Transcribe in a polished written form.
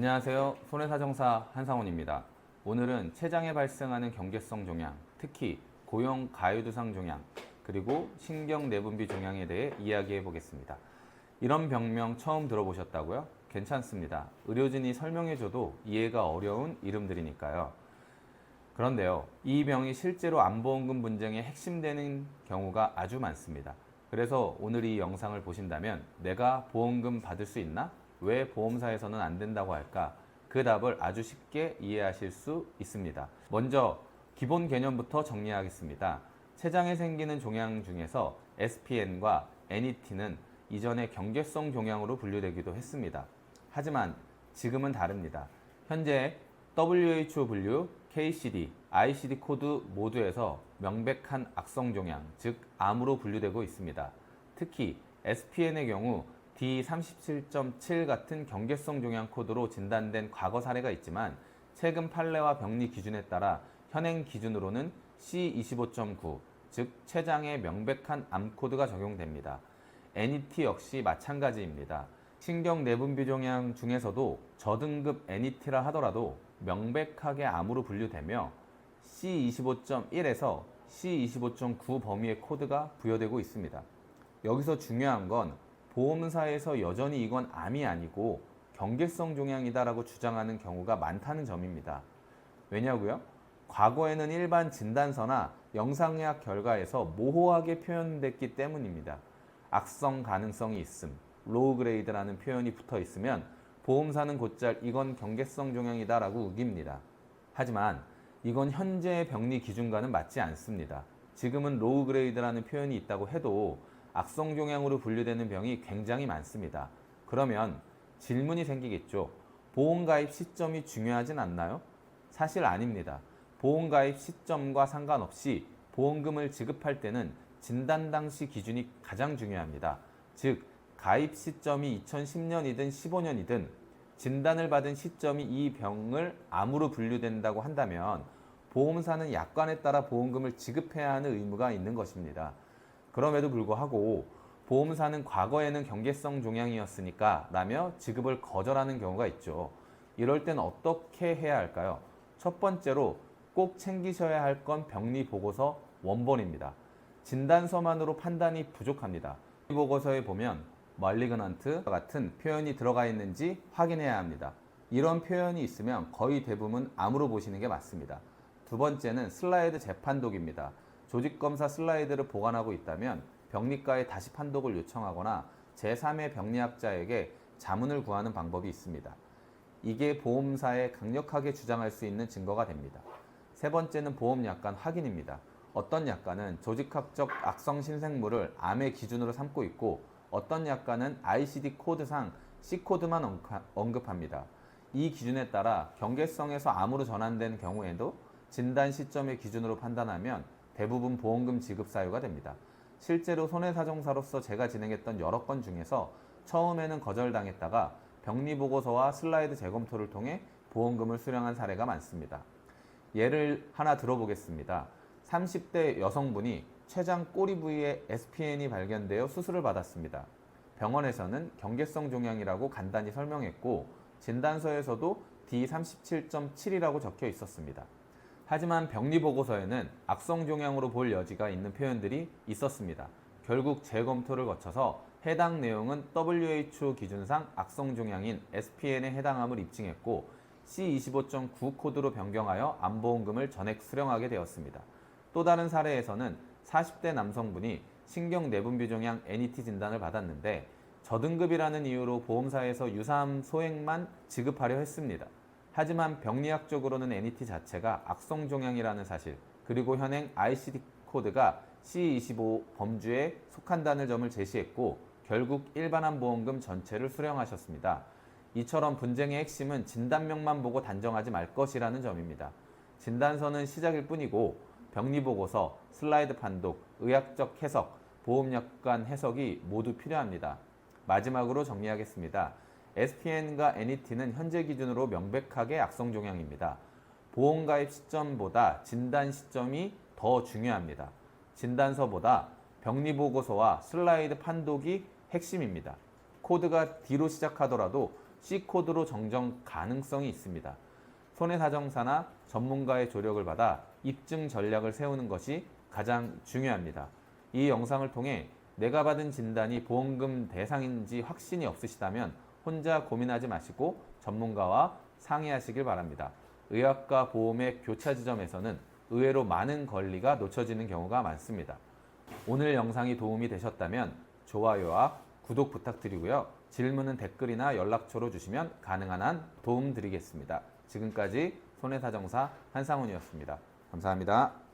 안녕하세요. 손해사정사 한상원입니다. 오늘은 췌장에 발생하는 경계성 종양, 특히 고형 가유두상 종양, 그리고 신경내분비 종양에 대해 이야기해 보겠습니다. 이런 병명 처음 들어보셨다고요? 괜찮습니다. 의료진이 설명해줘도 이해가 어려운 이름들이니까요. 그런데요, 이 병이 실제로 안보험금 분쟁의 핵심되는 경우가 아주 많습니다. 그래서 오늘 이 영상을 보신다면 내가 보험금 받을 수 있나? 왜 보험사에서는 안 된다고 할까? 그 답을 아주 쉽게 이해하실 수 있습니다. 먼저 기본 개념부터 정리하겠습니다. 췌장에 생기는 종양 중에서 SPN과 NET는 이전에 경계성 종양으로 분류되기도 했습니다. 하지만 지금은 다릅니다. 현재 WHO 분류, KCD, ICD 코드 모두에서 명백한 악성 종양, 즉 암으로 분류되고 있습니다. 특히 SPN의 경우 D37.7 같은 경계성 종양 코드로 진단된 과거 사례가 있지만 최근 판례와 병리 기준에 따라 현행 기준으로는 C25.9, 즉 췌장에 명백한 암 코드가 적용됩니다. NET 역시 마찬가지입니다. 신경내분비 종양 중에서도 저등급 NET라 하더라도 명백하게 암으로 분류되며 C25.1에서 C25.9 범위의 코드가 부여되고 있습니다. 여기서 중요한 건 보험사에서 여전히 이건 암이 아니고 경계성 종양이다라고 주장하는 경우가 많다는 점입니다. 왜냐고요? 과거에는 일반 진단서나 영상의학 결과에서 모호하게 표현됐기 때문입니다. 악성 가능성이 있음, 로우 그레이드라는 표현이 붙어 있으면 보험사는 곧잘 이건 경계성 종양이다라고 우깁니다. 하지만 이건 현재의 병리 기준과는 맞지 않습니다. 지금은 로우 그레이드라는 표현이 있다고 해도 악성 종양으로 분류되는 병이 굉장히 많습니다. 그러면 질문이 생기겠죠. 보험 가입 시점이 중요하진 않나요? 사실 아닙니다. 보험 가입 시점과 상관없이 보험금을 지급할 때는 진단 당시 기준이 가장 중요합니다. 즉, 가입 시점이 2010년이든 15년이든 진단을 받은 시점이 이 병을 암으로 분류된다고 한다면 보험사는 약관에 따라 보험금을 지급해야 하는 의무가 있는 것입니다. 그럼에도 불구하고 보험사는 과거에는 경계성 종양이었으니까 라며 지급을 거절하는 경우가 있죠. 이럴 땐 어떻게 해야 할까요? 첫 번째로 꼭 챙기셔야 할 건 병리 보고서 원본입니다. 진단서만으로 판단이 부족합니다. 보고서에 보면 멀리그넌트 같은 표현이 들어가 있는지 확인해야 합니다. 이런 표현이 있으면 거의 대부분 암으로 보시는 게 맞습니다. 두 번째는 슬라이드 재판독입니다. 조직검사 슬라이드를 보관하고 있다면 병리과에 다시 판독을 요청하거나 제3의 병리학자에게 자문을 구하는 방법이 있습니다. 이게 보험사에 강력하게 주장할 수 있는 증거가 됩니다. 세 번째는 보험약관 확인입니다. 어떤 약관은 조직학적 악성 신생물을 암의 기준으로 삼고 있고 어떤 약관은 ICD 코드상 C코드만 언급합니다. 이 기준에 따라 경계성에서 암으로 전환된 경우에도 진단 시점의 기준으로 판단하면 대부분 보험금 지급 사유가 됩니다. 실제로 손해사정사로서 제가 진행했던 여러 건 중에서 처음에는 거절당했다가 병리보고서와 슬라이드 재검토를 통해 보험금을 수령한 사례가 많습니다. 예를 하나 들어보겠습니다. 30대 여성분이 췌장 꼬리 부위에 SPN이 발견되어 수술을 받았습니다. 병원에서는 경계성 종양이라고 간단히 설명했고 진단서에서도 D37.7이라고 적혀 있었습니다. 하지만 병리보고서에는 악성 종양으로 볼 여지가 있는 표현들이 있었습니다. 결국 재검토를 거쳐서 해당 내용은 WHO 기준상 악성 종양인 SPN에 해당함을 입증했고 C25.9 코드로 변경하여 암보험금을 전액 수령하게 되었습니다. 또 다른 사례에서는 40대 남성분이 신경내분비 종양 NET 진단을 받았는데 저등급이라는 이유로 보험사에서 유사암 소액만 지급하려 했습니다. 하지만 병리학적으로는 NET 자체가 악성 종양이라는 사실, 그리고 현행 ICD 코드가 C25 범주에 속한다는 점을 제시했고 결국 일반암 보험금 전체를 수령하셨습니다. 이처럼 분쟁의 핵심은 진단명만 보고 단정하지 말 것이라는 점입니다. 진단서는 시작일 뿐이고 병리보고서, 슬라이드 판독, 의학적 해석, 보험약관 해석이 모두 필요합니다. 마지막으로 정리하겠습니다. SPN과 NET는 현재 기준으로 명백하게 악성 종양입니다. 보험가입 시점보다 진단 시점이 더 중요합니다. 진단서보다 병리보고서와 슬라이드 판독이 핵심입니다. 코드가 D로 시작하더라도 C코드로 정정 가능성이 있습니다. 손해사정사나 전문가의 조력을 받아 입증 전략을 세우는 것이 가장 중요합니다. 이 영상을 통해 내가 받은 진단이 보험금 대상인지 확신이 없으시다면 혼자 고민하지 마시고 전문가와 상의하시길 바랍니다. 의학과 보험의 교차 지점에서는 의외로 많은 권리가 놓쳐지는 경우가 많습니다. 오늘 영상이 도움이 되셨다면 좋아요와 구독 부탁드리고요. 질문은 댓글이나 연락처로 주시면 가능한 한 도움 드리겠습니다. 지금까지 손해사정사 한상훈이었습니다. 감사합니다.